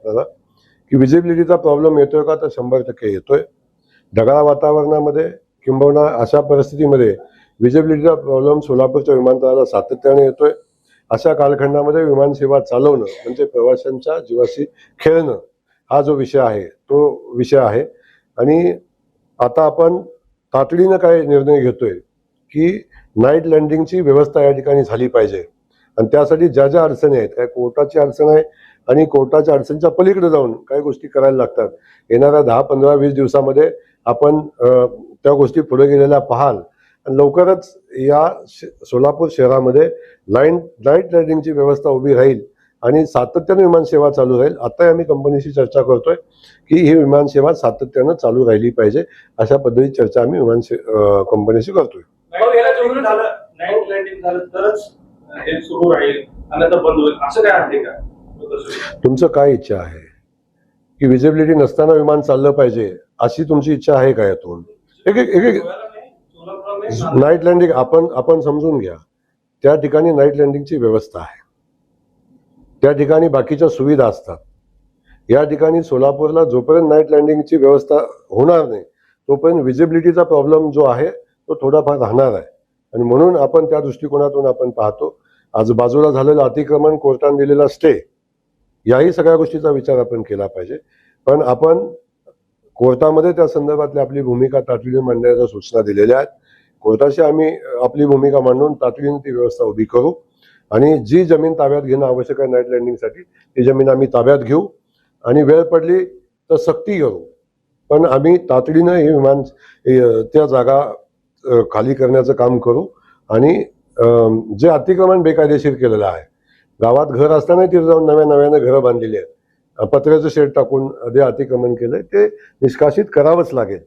आपल्याला की विजिबिलिटीचा प्रॉब्लेम येतोय का, तर 100% येतोय. ढगाळ वातावरणामध्ये किंबहुना अशा परिस्थितीमध्ये विजिबिलिटीचा प्रॉब्लेम सोलापूरच्या विमानतळाला सातत्याने येतोय. अशा कालखंडामध्ये विमानसेवा चालवणं म्हणजे प्रवाशांच्या जीवाशी खेळणं हा जो विषय आहे तो विषय आहे. आणि आता आपण तातडीनं काय निर्णय घेतोय की नाईट लँडिंगची व्यवस्था या ठिकाणी झाली पाहिजे. आणि त्यासाठी ज्या ज्या अडचणी आहेत, काय कोर्टाची अडचण आहे आणि कोर्टाच्या अडचणीच्या पलीकडे जाऊन काही गोष्टी करायला लागतात. येणाऱ्या 10, 15, 20 दिवसामध्ये आपण त्या गोष्टी पुढे गेलेल्या पाहाल. आणि लवकरच या सोलापूर शहरामध्ये नाईट लँडिंगची व्यवस्था उभी राहील आणि सातत्याने विमानसेवा चालू राहील. आता आम्ही कंपनीशी चर्चा करतोय की ही विमानसेवा सातत्यानं चालू राहिली पाहिजे. अशा पद्धतीची चर्चा आम्ही कंपनीशी करतोय. नाईट लँडिंग झालं तरच हे सुरू राहील आणि आता बंद होईल असं काय आहे का? तुमचं काय इच्छा आहे की विजिबिलिटी नसताना विमान चाललं पाहिजे अशी तुमची इच्छा आहे का? यातून एक नाईट लँडिंग आपण समजून घ्या. त्या ठिकाणी नाईट लँडिंगची व्यवस्था आहे, त्या ठिकाणी बाकीच्या सुविधा असतात. या ठिकाणी सोलापूरला जोपर्यंत नाईट लँडिंगची व्यवस्था होणार नाही तोपर्यंत विजिबिलिटीचा प्रॉब्लेम जो आहे तो थोडाफार राहणार आहे. आणि म्हणून आपण त्या दृष्टिकोनातून आपण पाहतो. आजूबाजूला झालेलं अतिक्रमण, कोर्टाने दिलेला स्टे, याही सगळ्या गोष्टीचा विचार आपण केला पाहिजे. पण आपण कोर्टामध्ये त्या संदर्भातली आपली भूमिका तातडीने मांडण्याच्या सूचना दिलेल्या आहेत. कोर्टाशी आम्ही आपली भूमिका मांडून तातडीने ती व्यवस्था उभी करू. आणि जी जमीन ताब्यात घेणं आवश्यक आहे नाईट लँडिंगसाठी ती जमीन आम्ही ताब्यात घेऊ आणि वेळ पडली तर सक्ती करू. पण आम्ही तातडीनं हे त्या जागा खाली करण्याचं काम करू. आणि जे अतिक्रमण बेकायदेशीर केलेलं आहे, गावात घर असताना तिथे जाऊन नव्यानं घरं बांधलेली आहेत, पत्र्याचं शेड टाकून जे अतिक्रमण केलंय ते निष्कासित करावंच लागेल.